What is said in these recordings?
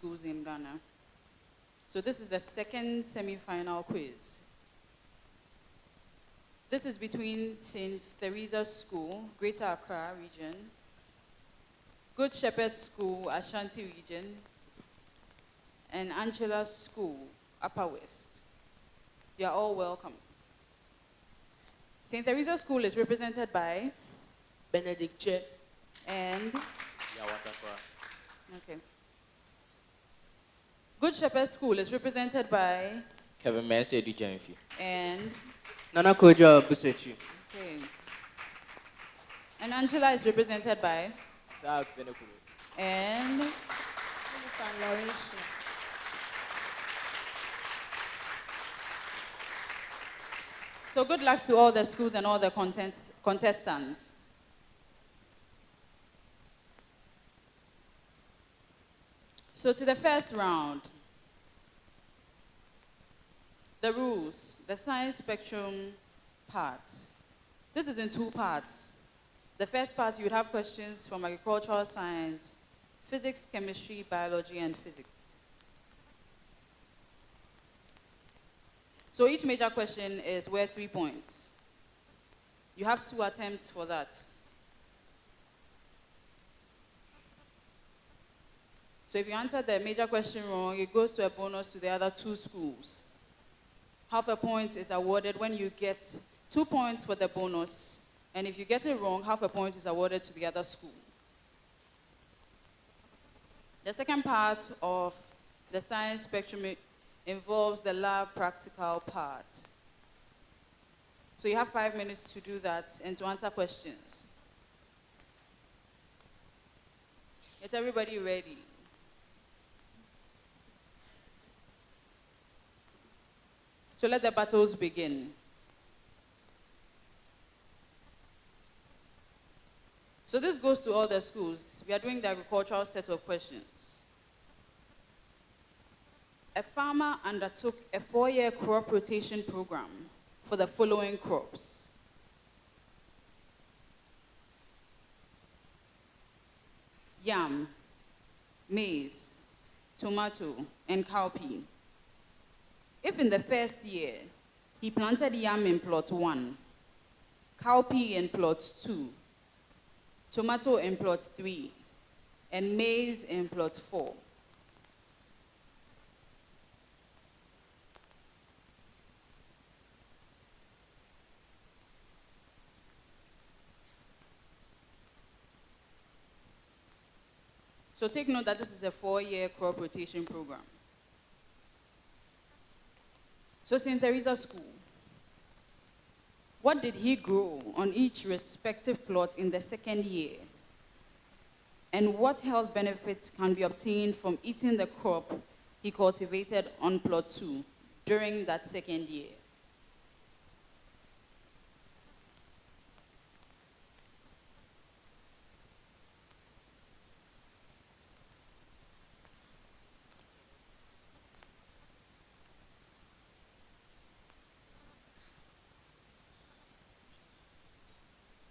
schools in Ghana. So this is the second semi-final quiz. This is between St. Teresa's School, Greater Accra region, Good Shepherd School, Ashanti region, and Angela School, Upper West. You are all welcome. St. Teresa's School is represented by Benedict Che and Yawatakwa. okay. Good Shepherd School is represented by Kevin Mercy Edijanfi. and Nana Kojo Busechi. okay. And Angela is represented by Isaac Benekuru. and so good luck to all the schools and all the contestants. So to the first round. The rules, the science spectrum part. This is in two parts. The first part, you would have questions from agricultural science, physics, chemistry, biology, and physics. So each major question is worth 3 points. You have 2 attempts for that. So if you answer the major question wrong, it goes to a bonus to the other 2 schools. Half a point is awarded when you get 2 points for the bonus, and if you get it wrong, half a point is awarded to the other school. The second part of the science spectrum involves the lab practical part. So you have 5 minutes to do that and to answer questions. Is everybody ready? So let the battles begin. So this goes to all the schools. We are doing the agricultural set of questions. A farmer undertook a 4-year crop rotation program for the following crops. Yam, maize, tomato, and cowpea. If in the first year, he planted yam in plot 1, cowpea in plot 2, tomato in plot 3, and maize in plot 4. So take note that this is a 4-year crop rotation program. So St. Teresa's School, what did he grow on each respective plot in the second year? And what health benefits can be obtained from eating the crop he cultivated on plot 2 during that second year?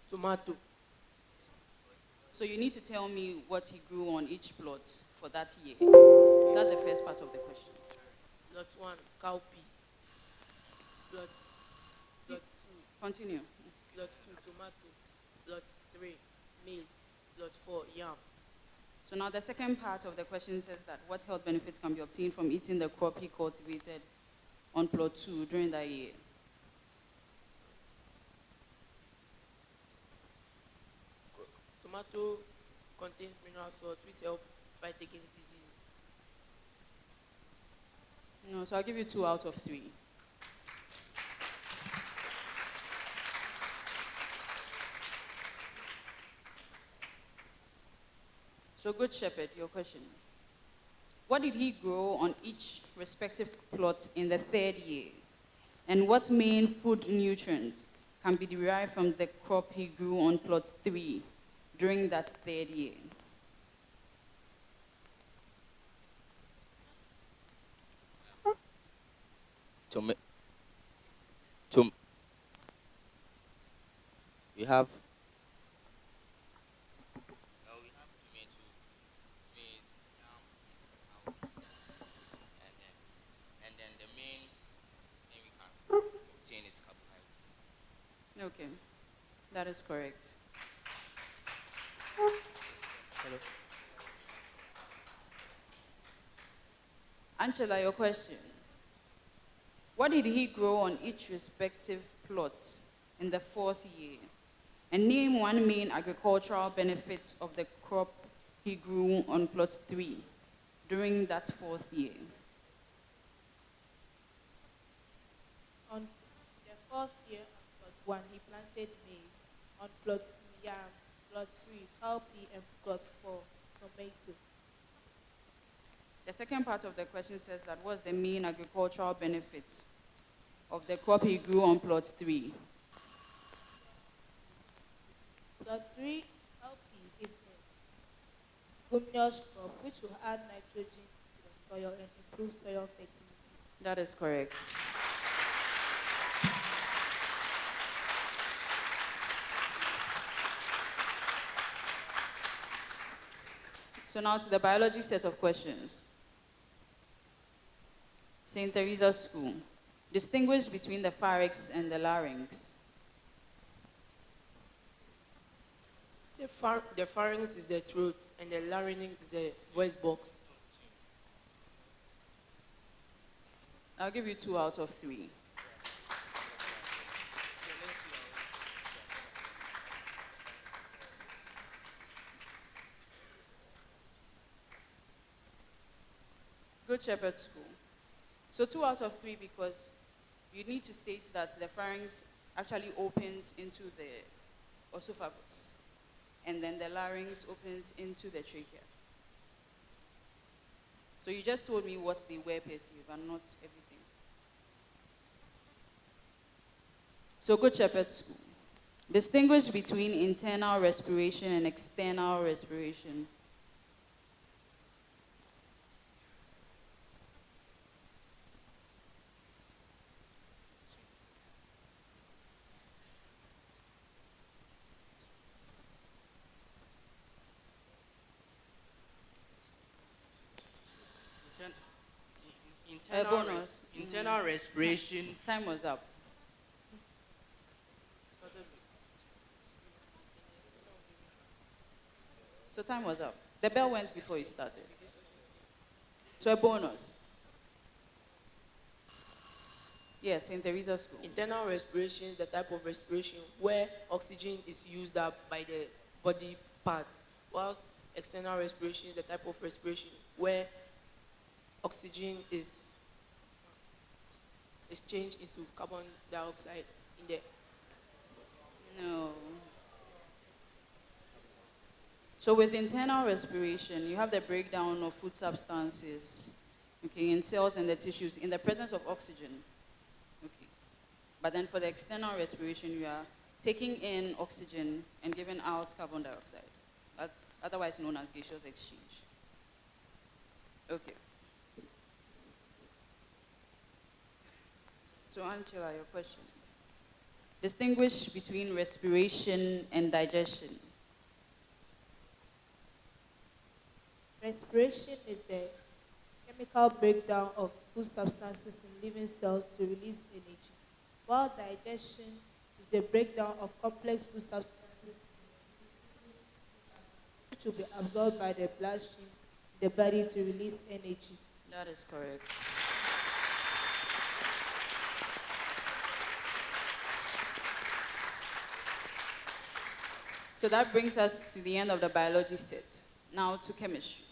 Tomato. So you need to tell me what he grew on each plot for that year. That's the first part of the question. Plot 1, cowpea. Plot 2, Continue. plot 2, tomato. Plot 3, maize. Plot 4, yam. So now the second part of the question says that what health benefits can be obtained from eating the crop he cultivated on plot 2 during that year? Tomato contains mineral salts which help fight against diseases. No, so I'll give you 2 out of 3. So Good Shepherd, your question. What did he grow on each respective plot in the third year? And what main food nutrients can be derived from the crop he grew on plot 3 during that third year? We have tomato, maize, yam, That is correct. Hello. Angela, your question. What did he grow on each respective plot in the 4th year? And name one main agricultural benefit of the crop he grew on plot 3 during that 4th year. On the 4th year on plot 1, he planted maize. On plot 2, yam. Plot 3, cowpea. And plot 4, tomato. The second part of the question says that what's the main agricultural benefit of the crop he grew on plot 3? Plot 3, cowpea, is a leguminous crop which will add nitrogen to the soil and improve soil fertility. That is correct. So now to the biology set of questions. St. Teresa's School. Distinguish between the pharynx and the larynx. The pharynx is the throat, and the larynx is the voice box. I'll give you 2 out of 3. Good Shepherd School. So 2 out of 3 because you need to state that the pharynx actually opens into the esophagus, and then the larynx opens into the trachea. So you just told me what they were per se, but not everything. So Good Shepherd School. Distinguish between internal respiration and external respiration. Bonus. Internal respiration. Time was up. So time was up. The bell went before you started. So a bonus. Yes, St. Teresa's School. Internal respiration is the type of respiration where oxygen is used up by the body parts, whilst external respiration is the type of respiration where oxygen is changed into carbon dioxide in the. No. So with internal respiration, you have the breakdown of food substances, okay, in cells and the tissues in the presence of oxygen. Okay. But then for the external respiration, you are taking in oxygen and giving out carbon dioxide, otherwise known as gaseous exchange. Okay. So Angela, your question. Distinguish between respiration and digestion. Respiration is the chemical breakdown of food substances in living cells to release energy, while digestion is the breakdown of complex food substances which will be absorbed by the bloodstream in the body to release energy. That is correct. So that brings us to the end of the biology set. Now to chemistry.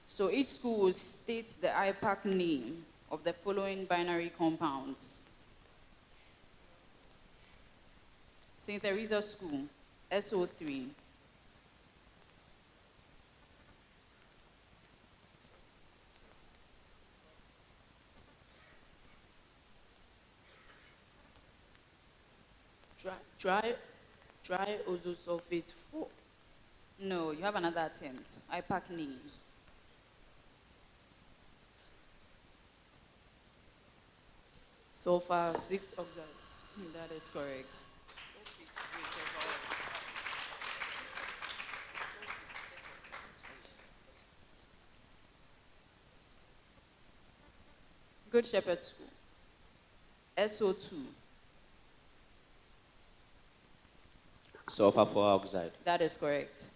So each school will state the IPAC name of the following binary compounds. St. Teresa's School, SO3. Triazosulfate 4. No, you have another attempt. IPAC name. Sulfur 6 oxide. That is correct. Good Shepherd School, SO2. sulfur peroxide. That is correct.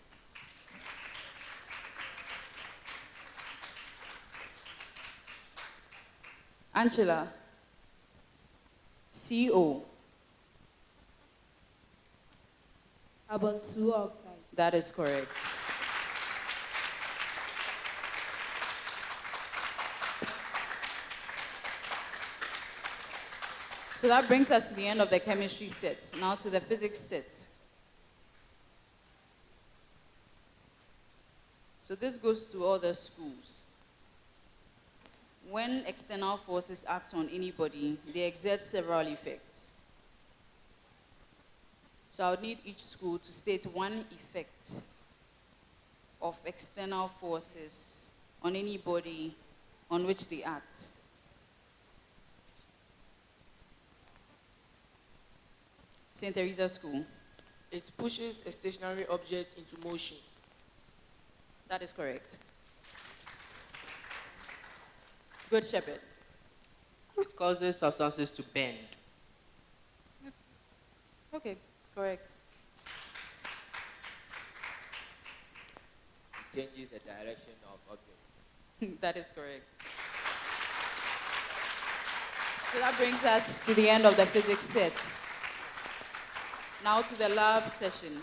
Angela, CO. Carbon 2 oxide. That is correct. So that brings us to the end of the chemistry set. Now to the physics set. So this goes to all the schools. When external forces act on anybody, they exert several effects. So I would need each school to state one effect of external forces on anybody on which they act. St. Teresa School. It pushes a stationary object into motion. That is correct. Good Shepherd. It causes substances to bend. Okay, correct. It changes the direction of objects. That is correct. So that brings us to the end of the physics set. Now to the lab session.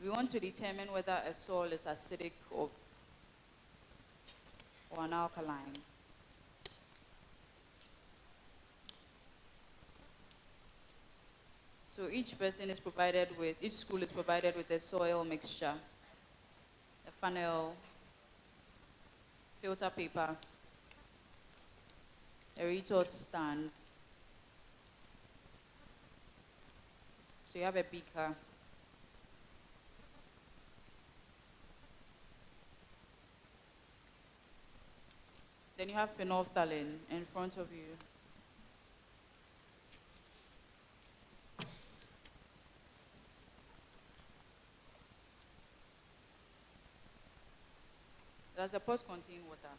We want to determine whether a soil is acidic or an alkaline. So each school is provided with a soil mixture, a funnel, filter paper, a retort stand. So you have a beaker. Then you have phenolphthalein in front of you. Does the pot contain water?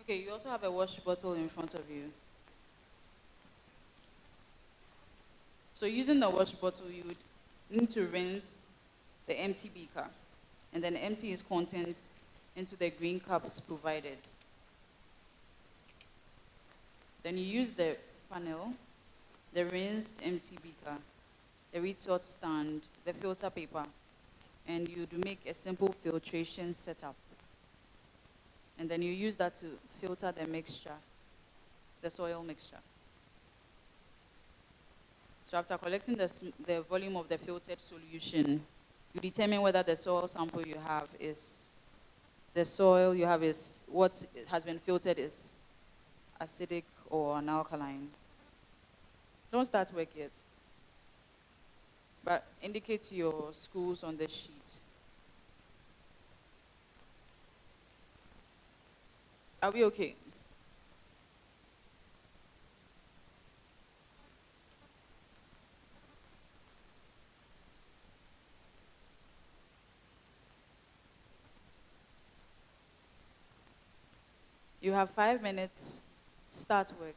Okay, you also have a wash bottle in front of you. So using the wash bottle, you would need to rinse the empty beaker and then empty its contents into the green cups provided. Then you use the funnel, the rinsed empty beaker, the retort stand, the filter paper, and you do make a simple filtration setup. And then you use that to filter the mixture, the soil mixture. So after collecting the volume of the filtered solution, you determine whether the soil sample you have is the soil you have is, what has been filtered is acidic or an alkaline. Don't start work yet, but indicate your schools on the sheet. Are we okay? You have 5 minutes. Start work.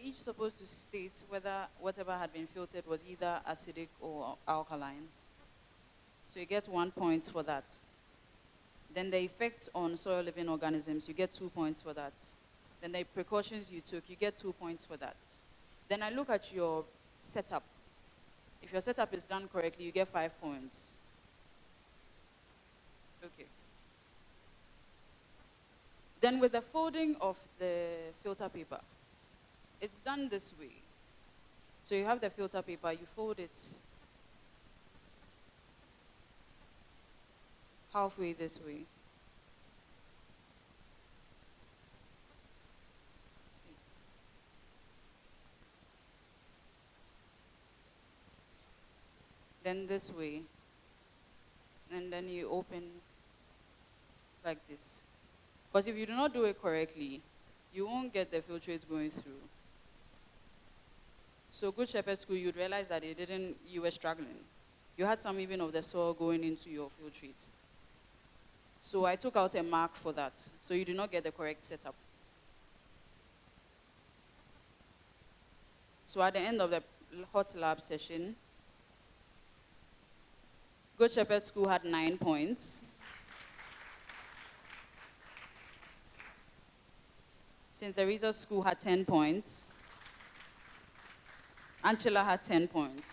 each supposed to state whether whatever had been filtered was either acidic or alkaline. So you get 1 point for that. Then the effects on soil living organisms, you get 2 points for that. Then the precautions you took, you get 2 points for that. Then I look at your setup. If your setup is done correctly, you get 5 points. Okay. Then with the folding of the filter paper, it's done this way. So you have the filter paper, you fold it halfway this way. Then this way. And then you open like this. Because if you do not do it correctly, you won't get the filtrate going through. So Good Shepherd School, you'd realize that you were struggling. You had some even of the soil going into your filtrate. So I took out a mark for that. So you do not get the correct setup. So at the end of the hot lab session, Good Shepherd School had 9 points. St. Teresa's School had 10 points. Anchila had 10 points.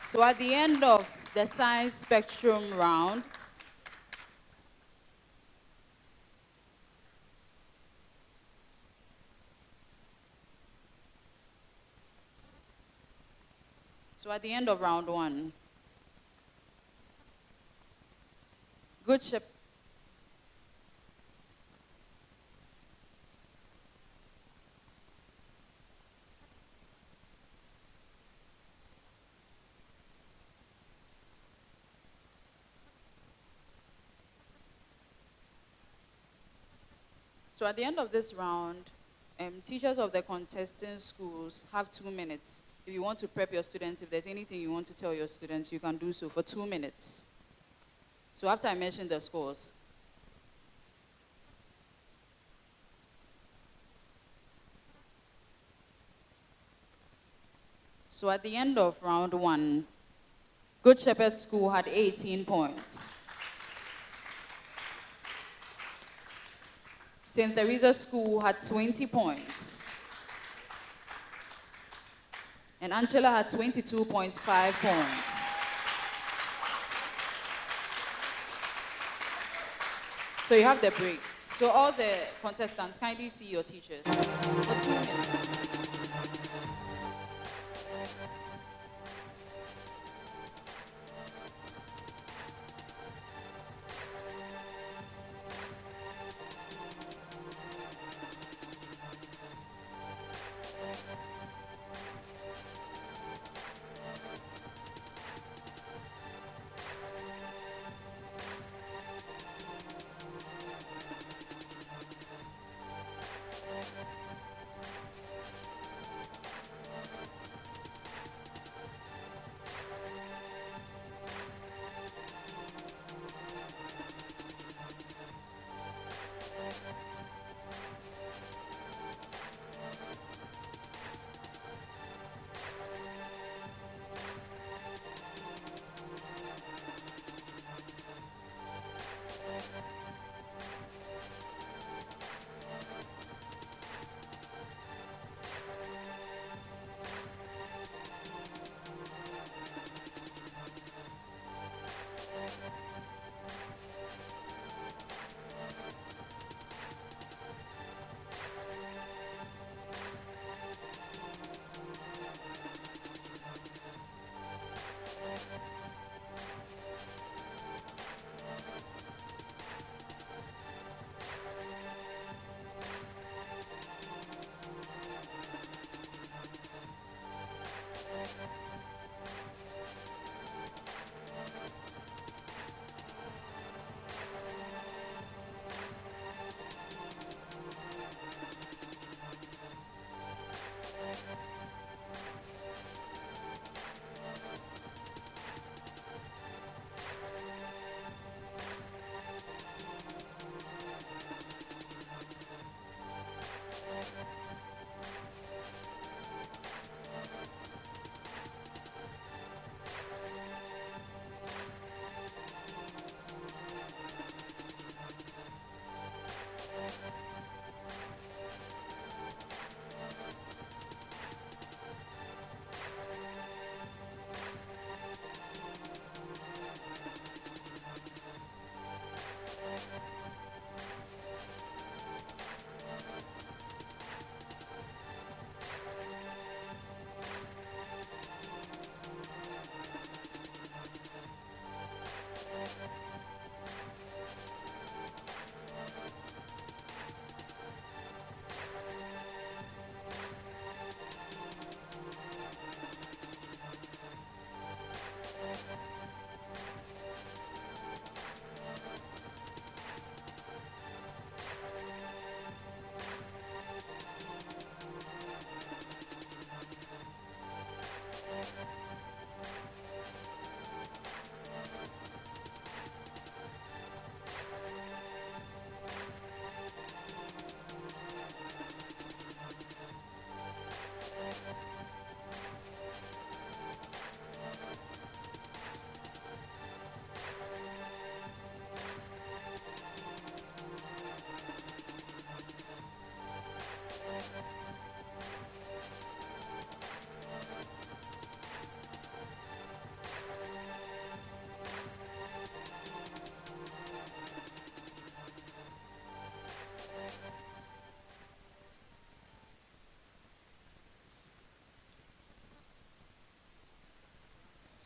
So at the end of the science spectrum round, round 1, Good Shepherd. So at the end of this round, teachers of the contesting schools have 2 minutes. If you want to prep your students, if there's anything you want to tell your students, you can do so for 2 minutes. So after I mention the scores, so at the end of round 1, Good Shepherd School had 18 points. St. Teresa's School had 20 points. And Angela had 22.5 points. So you have the break. So all the contestants, kindly see your teachers for 2 minutes.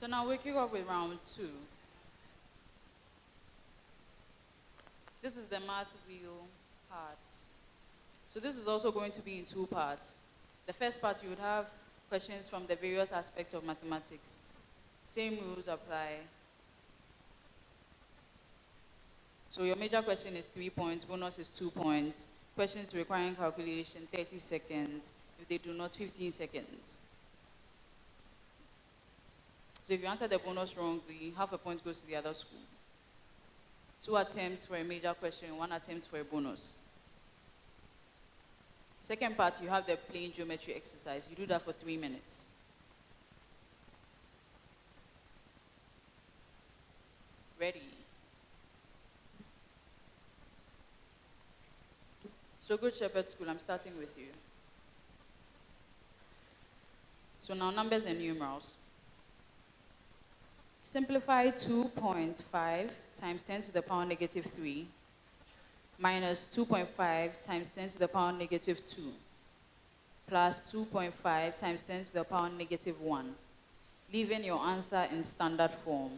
So now we kick off with round 2. This is the math wheel part. So this is also going to be in 2 parts. The first part, you would have questions from the various aspects of mathematics. Same rules apply. So your major question is 3 points, bonus is 2 points. Questions requiring calculation, 30 seconds. If they do not, 15 seconds. So if you answer the bonus wrongly, half a point goes to the other school. 2 attempts for a major question, 1 attempt for a bonus. Second part, you have the plain geometry exercise. You do that for 3 minutes. Ready? So Good Shepherd School, I'm starting with you. So now numbers and numerals. Simplify 2.5 times 10 to the power negative 3 minus 2.5 times 10 to the power negative 2 plus 2.5 times 10 to the power negative 1, leaving your answer in standard form.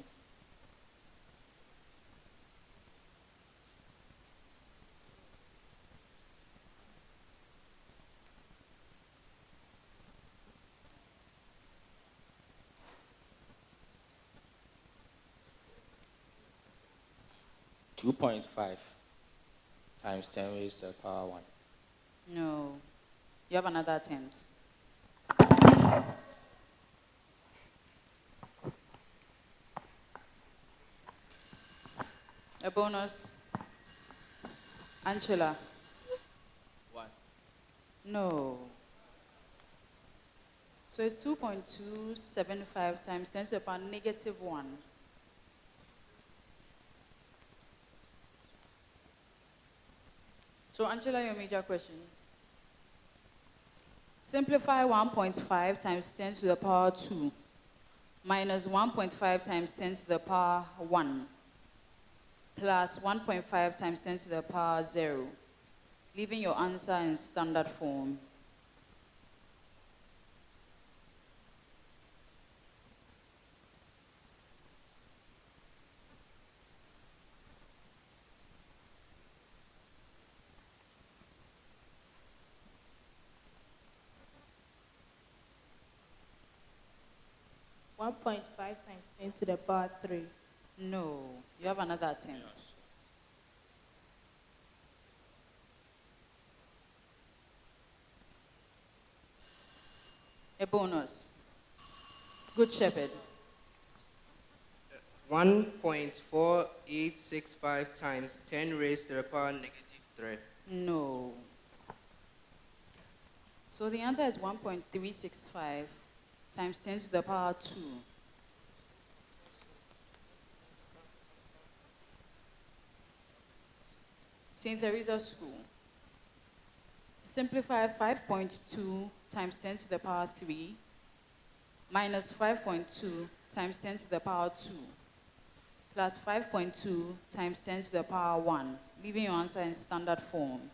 .5 times 10 raised to the power 1. No. You have another attempt. A bonus. Angela. 1. No. So it's 2.275 times 10 to the power negative 1. So Angela, your major question. Simplify 1.5 times 10 to the power 2 minus 1.5 times 10 to the power 1 plus 1.5 times 10 to the power 0, leaving your answer in standard form. One 1.5 times 10 to the power 3. No. You have another attempt. A bonus. Good Shepherd. 1.4865 times 10 raised to the power negative 3. No. So the answer is 1.365 times 10 to the power 2. St. Teresa School. Simplify 5.2 times 10 to the power 3 minus 5.2 times 10 to the power 2 plus 5.2 times 10 to the power 1, leaving your answer in standard form.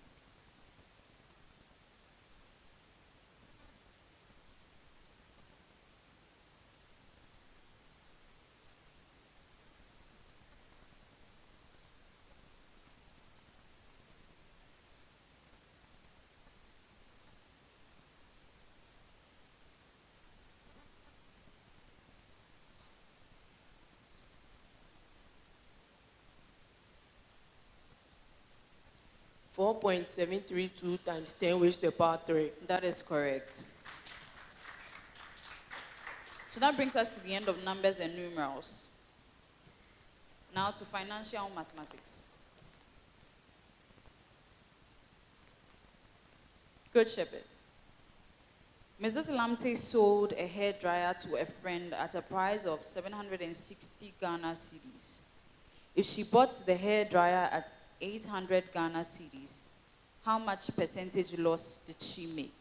.732 times 10 raised to the power 3. That is correct. So that brings us to the end of numbers and numerals. Now to financial mathematics. Good Shepherd. Mrs. Lamte sold a hairdryer to a friend at a price of 760 Ghana cedis. If she bought the hairdryer at 800 Ghana cedis, how much percentage loss did she make?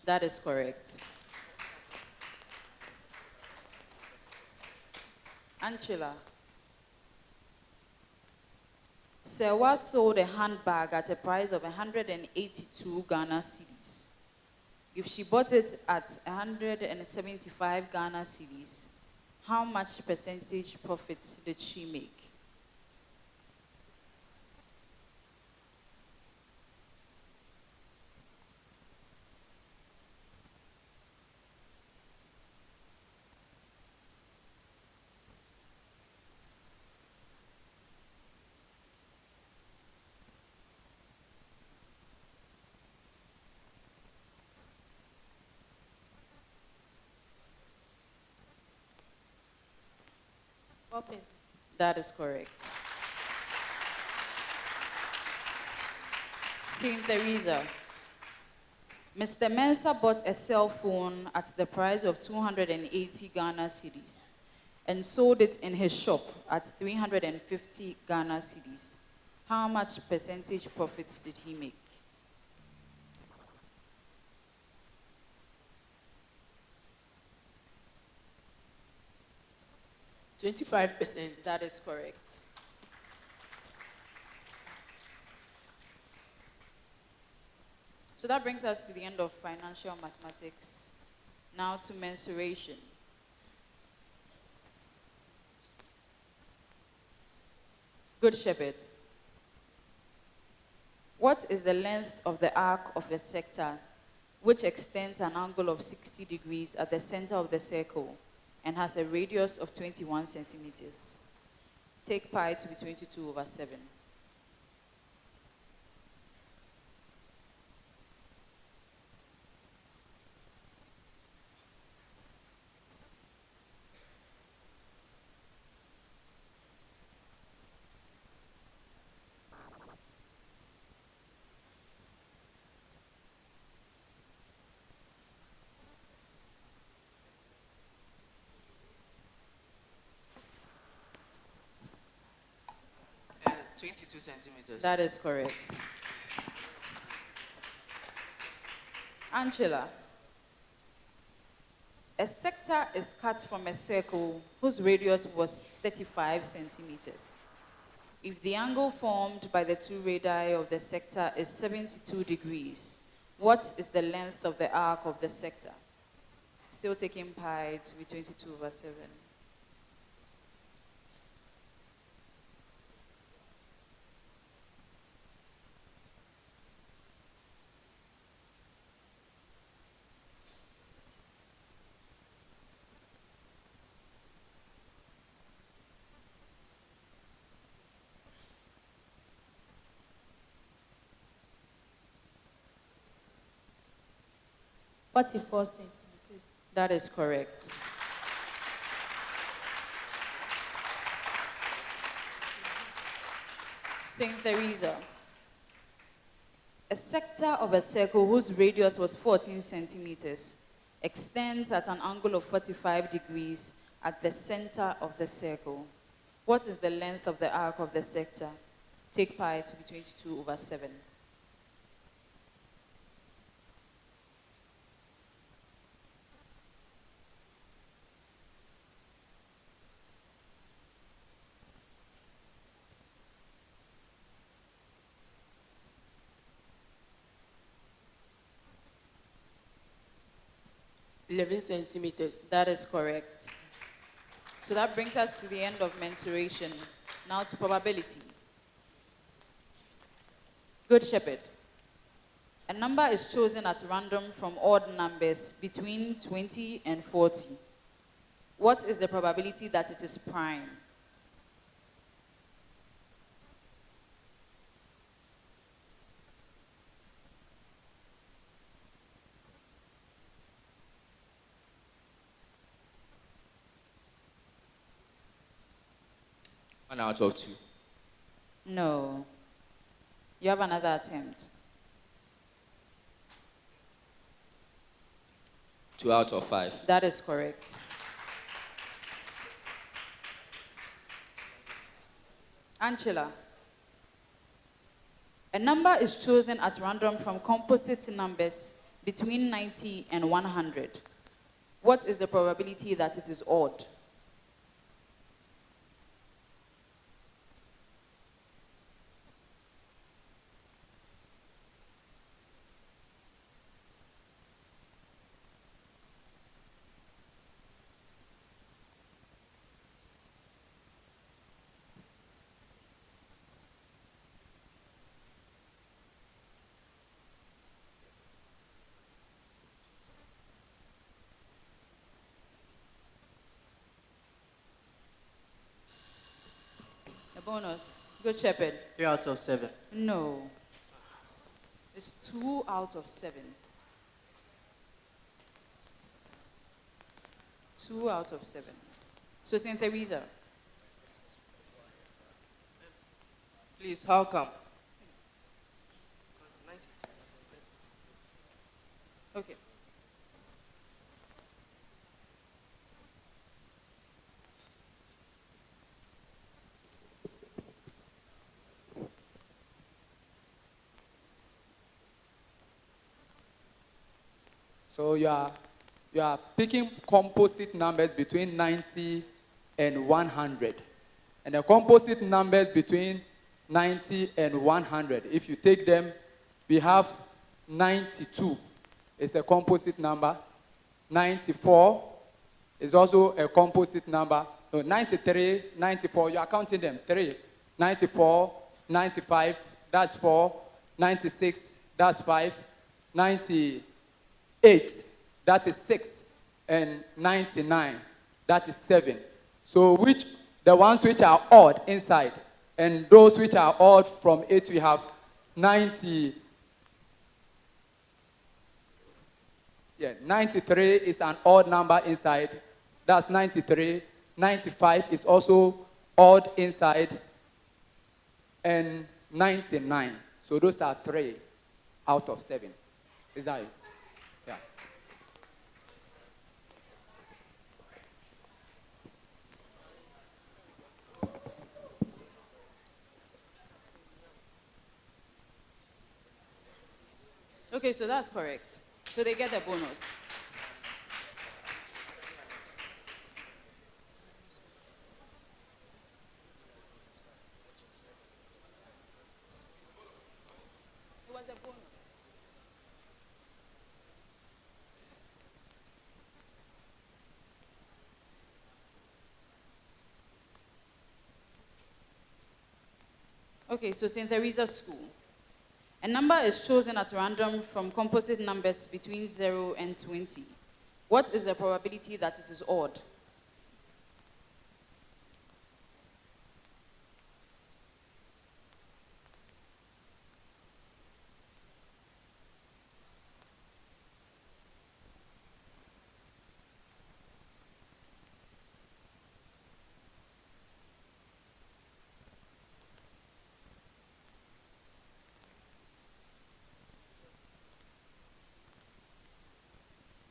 That is correct. Angela. Sewa sold a handbag at a price of 182 Ghana cedis. If she bought it at 175 Ghana cedis, how much percentage profit did she make? That is correct. Saint Teresa. Mr. Mensah bought a cell phone at the price of 280 Ghana cedis and sold it in his shop at 350 Ghana cedis. How much percentage profit did he make? %25. That is correct. So that brings us to the end of financial mathematics. Now to mensuration. Good Shepherd. What is the length of the arc of a sector which extends an angle of 60 degrees at the center of the circle and has a radius of 21 centimeters? Take pi to be 22/7. Uh, 22 centimeters. That is correct. Angela. A sector is cut from a circle whose radius was 35 centimeters. If the angle formed by the two radii of the sector is 72 degrees, what is the length of the arc of the sector? Still taking pi to be 22/7. $44 centimeters. That is correct. Saint Teresa. A sector of a circle whose radius was 14 centimeters extends at an angle of 45 degrees at the center of the circle. What is the length of the arc of the sector? Take pi to be 22/7. $11 centimeters. That is correct. So that brings us to the end of mensuration. Now to probability. Good Shepherd. A number is chosen at random from odd numbers between 20 and 40. What is the probability that it is prime? One out of two. No. You have another attempt. 2 out of 5. That is correct. Angela. A number is chosen at random from composite numbers between 90 and 100. What is the probability that it is odd? bonus. Good Shepherd. 3 out of 7. No. It's 2 out of 7. 2 out of 7. So Saint Teresa. Please, how come? Okay. So you are picking composite numbers between 90 and 100. And the composite numbers between 90 and 100, if you take them, we have 92. It's a composite number. 94 is also a composite number. No, 93, 94, you are counting them. 3, 94, 95, that's 4, 96, that's 5, 98, that is 6, and 99, that is 7. So the ones which are odd inside, and those which are odd from it, we have 90. Yeah, 93 is an odd number inside. That's 93. 95 is also odd inside. And 99. So those are 3 out of 7. Is that it? Yeah. Okay, so that's correct. So they get a bonus. It was a bonus. Okay, so St. Teresa's School. A number is chosen at random from composite numbers between 0 and 20. What is the probability that it is odd?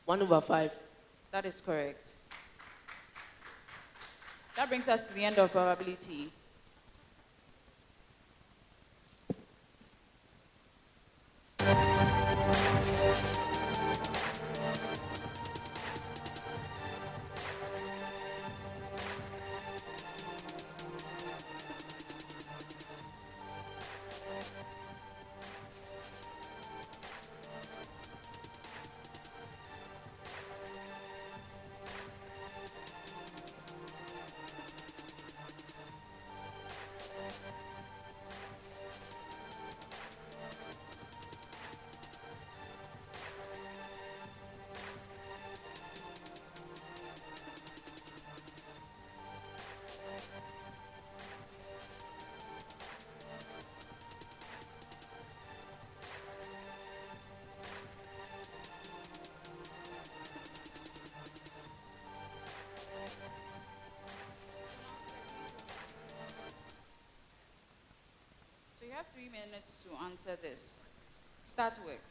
One over 5. That is correct. That brings us to the end of probability. So you have 3 minutes to answer this. Start work.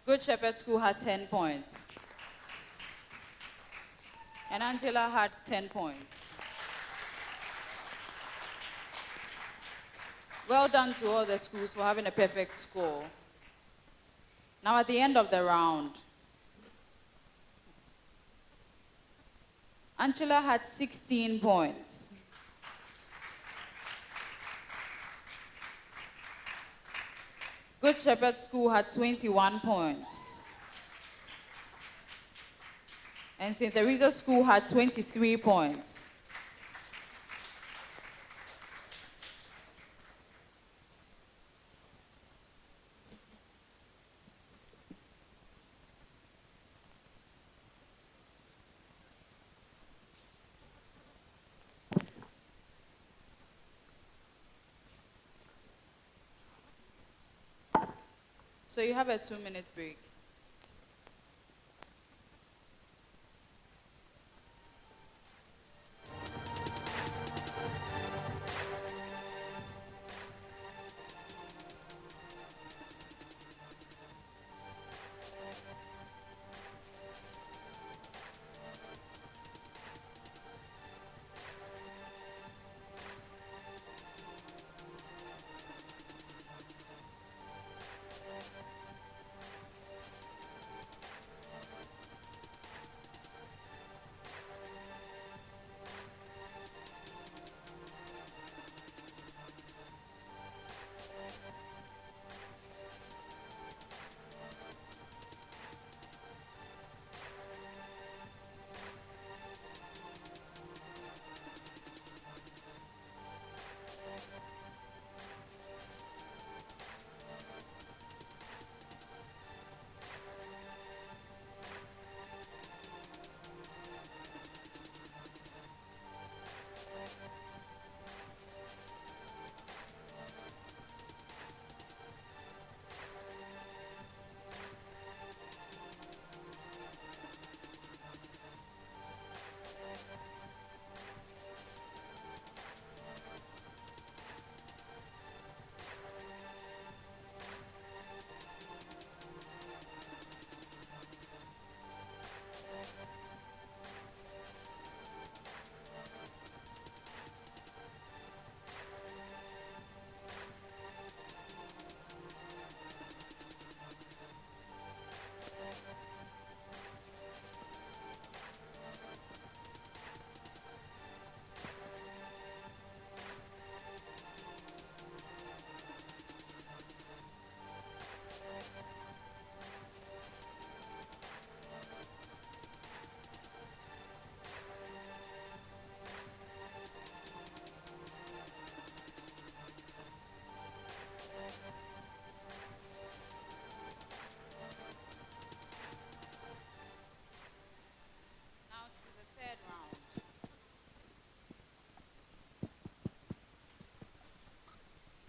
Good Shepherd School had 10 points. And Angela had 10 points. Well done to all the schools for having a perfect score. Now at the end of the round, Angela had 16 points. Good Shepherd School had 21 points. And St. Teresa School had 23 points. So you have a 2-minute break.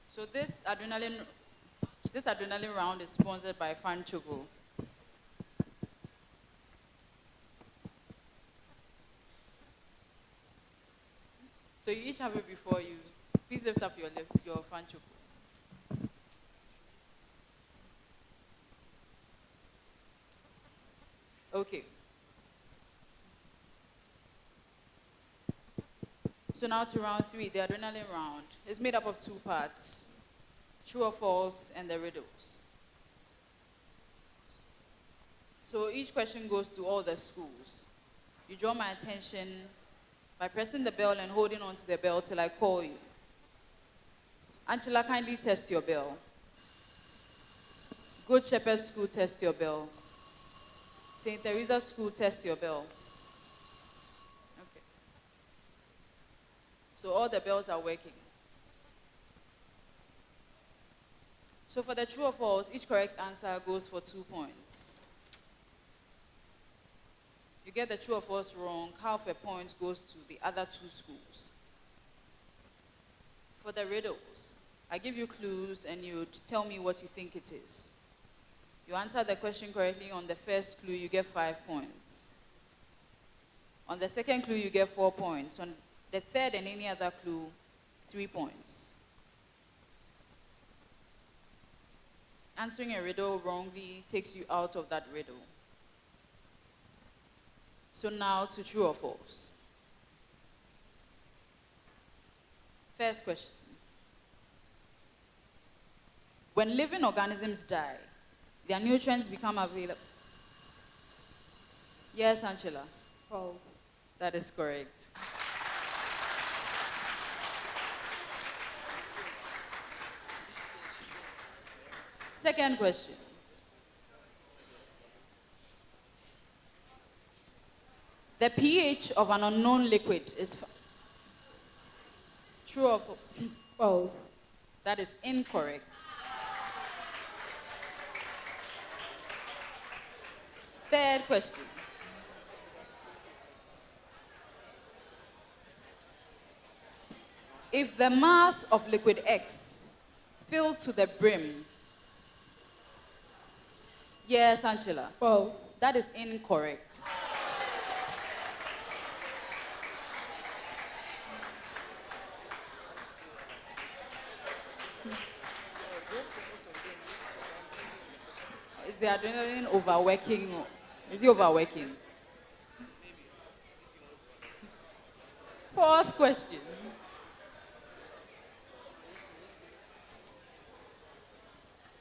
So this adrenaline round is sponsored by Fan Choco. So you each have it before you. Please lift up your Fan Choco. Okay. So now to round 3, the adrenaline round. It's made up of 2 parts, true or false and the riddles. So each question goes to all the schools. You draw my attention by pressing the bell and holding on to the bell till I call you. Angela, kindly test your bell. Good Shepherd School, test your bell. St. Teresa School, test your bell. So all the bells are working. So for the true or false, each correct answer goes for 2 points. You get the true or false wrong, half a point goes to the other 2 schools. For the riddles, I give you clues and you tell me what you think it is. You answer the question correctly on the first clue, you get 5 points. On the second clue, you get 4 points. On the third and any other clue, 3 points. Answering a riddle wrongly takes you out of that riddle. So now to true or false. First question. When living organisms die, their nutrients become available. Yes, Angela. False. That is correct. Second question. The pH of an unknown liquid is true or false? False. That is incorrect. Third question. If the mass of liquid X filled to the brim. Yes, Angela. False. That is incorrect. Is the adrenaline overworking? Is it overworking? Fourth question.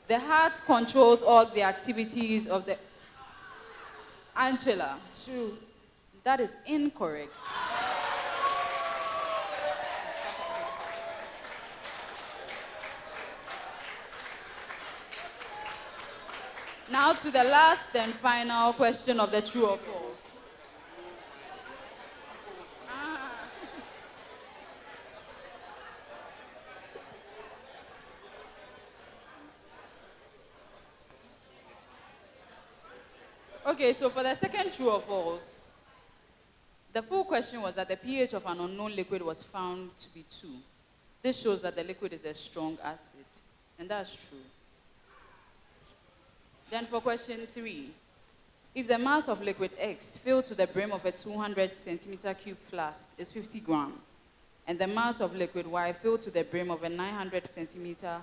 The heart controls all the activities of the... Angela. True. That is incorrect. Now to the last and final question of the true or false. Okay, so for the second true or false, the full question was that the pH of an unknown liquid was found to be 2. This shows that the liquid is a strong acid, and that's true. Then for question 3, if the mass of liquid X filled to the brim of a 200 centimeter cube flask is 50 grams, and the mass of liquid Y filled to the brim of a 900 centimeter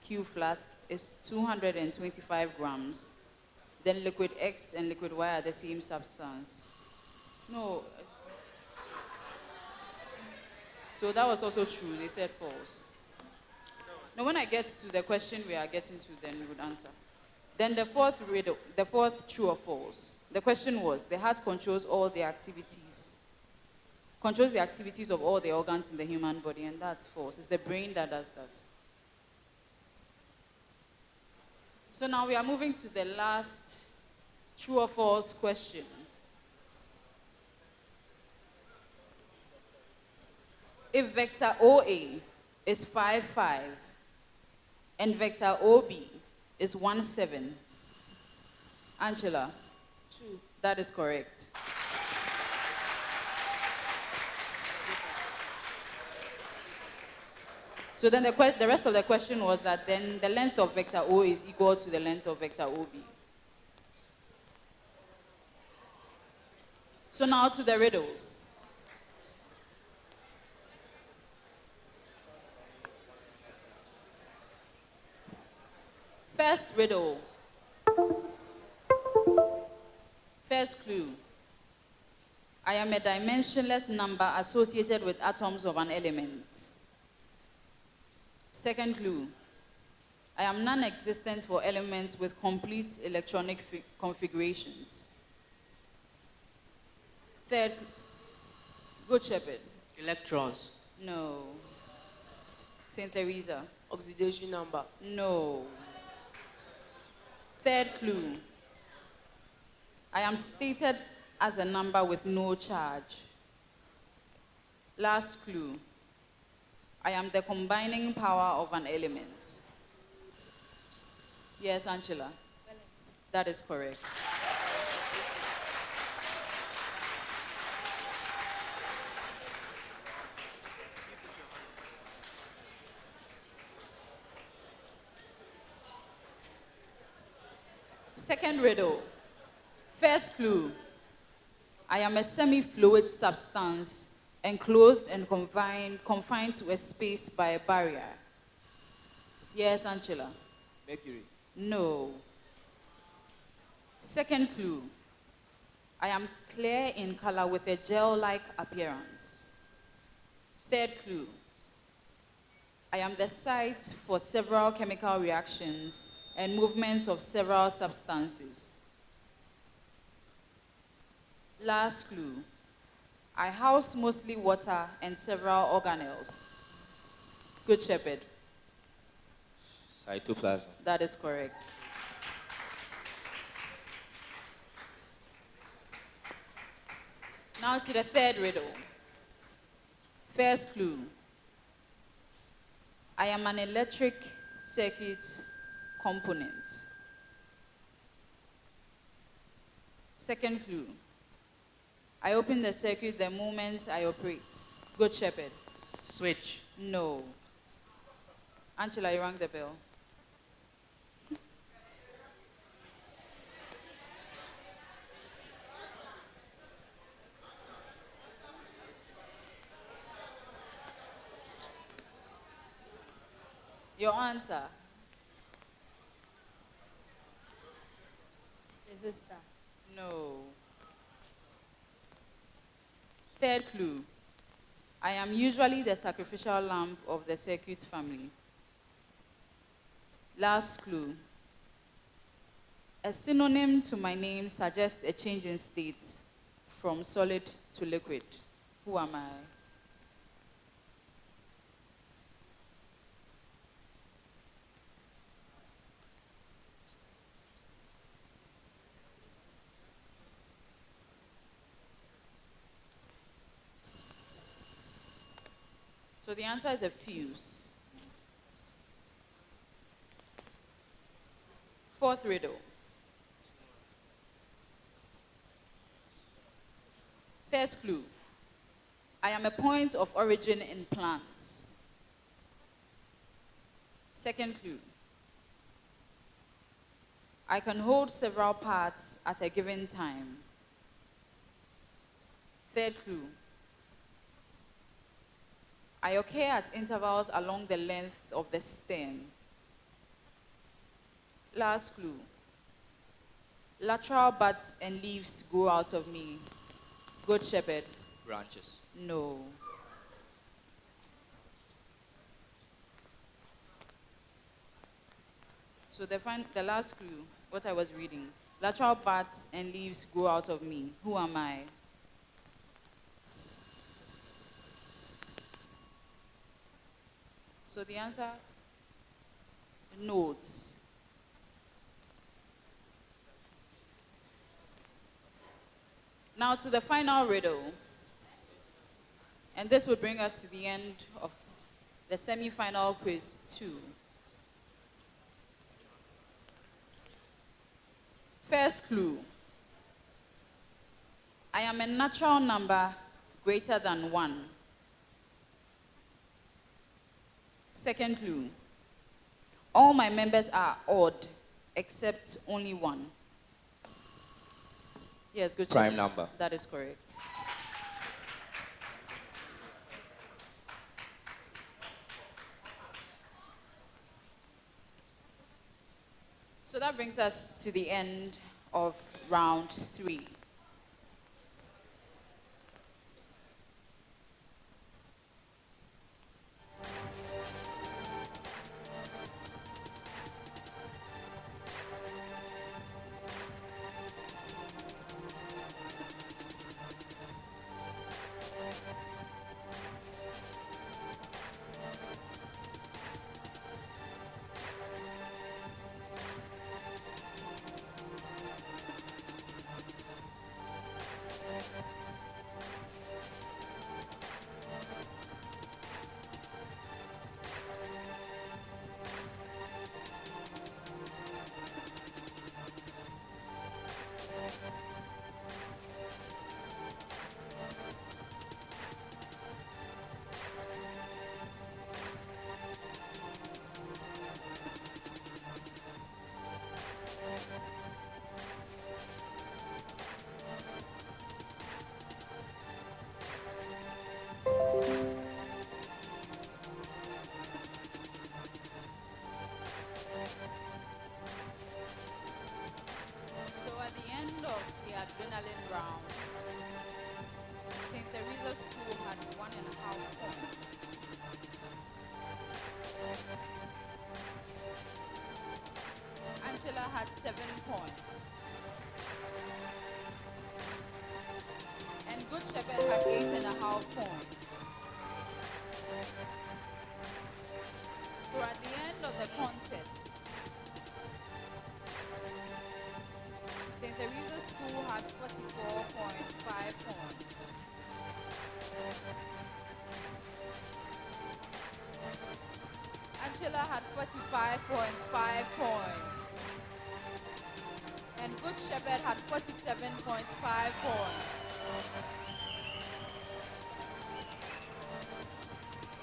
cube flask is 225 grams, then liquid X and liquid Y are the same substance. No. So that was also true. They said false. Now, when I get to the question we are getting to, then we would answer. Then the fourth riddle, the fourth true or false. The question was, the heart controls all the activities. Controls the activities of all the organs in the human body, and that's false. It's the brain that does that. So now we are moving to the last true or false question. If vector OA is 5, 5, and vector OB is 1, 7, Angela? True. That is correct. So then the rest of the question was that then the length of vector O is equal to the length of vector OB. So now to the riddles. First riddle. First clue. I am a dimensionless number associated with atoms of an element. Second clue. I am non-existent for elements with complete electronic configurations. Third, Good Shepherd. Electrons. No. Saint Teresa. Oxidation number. No. Third clue. I am stated as a number with no charge. Last clue. I am the combining power of an element. Yes, Angela? That is correct. Second riddle. First clue. I am a semi-fluid substance enclosed and confined to a space by a barrier. Yes, Angela? Mercury. No. Second clue. I am clear in color with a gel-like appearance. Third clue. I am the site for several chemical reactions and movements of several substances. Last clue. I house mostly water and several organelles. Good Shepherd. Cytoplasm. That is correct. Now to the third riddle. First clue. I am an electric circuit component. Second clue. I open the circuit the moment I operate. Good Shepherd. Switch. No. Angela, you rang the bell. Your answer. Resistor. No. Third clue. I am usually the sacrificial lamb of the circuit family. Last clue. A synonym to my name suggests a change in state from solid to liquid. Who am I? So the answer is a fuse. Fourth riddle. First clue. I am a point of origin in plants. Second clue. I can hold several parts at a given time. Third clue. I occur at intervals along the length of the stem. Last clue. Lateral buds and leaves grow out of me. Good Shepherd. Branches. No. So the last clue, what I was reading. Lateral buds and leaves grow out of me. Who am I? So the answer, nodes. Now to the final riddle. And this will bring us to the end of the semi-final quiz 2. First clue. I am a natural number greater than 1. Second clue. All my members are odd, except only 1. Yes, good. Prime number. That is correct. So that brings us to the end of round 3. end of the adrenaline round, St. Teresa's School had 1.5 points. Angela had 7 points. And Good Shepherd had 8.5 points. So at the end of the contest, St. Teresa's School had 44.5 points. Angela had 45.5 points. And Good Shepherd had 47.5 points.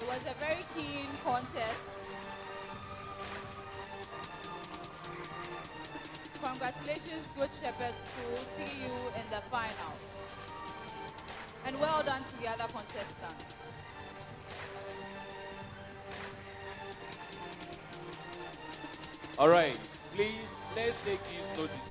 It was a very keen contest. Congratulations, Good Shepherd School. See you in the finals. And well done to the other contestants. All right, please, let's take these notices.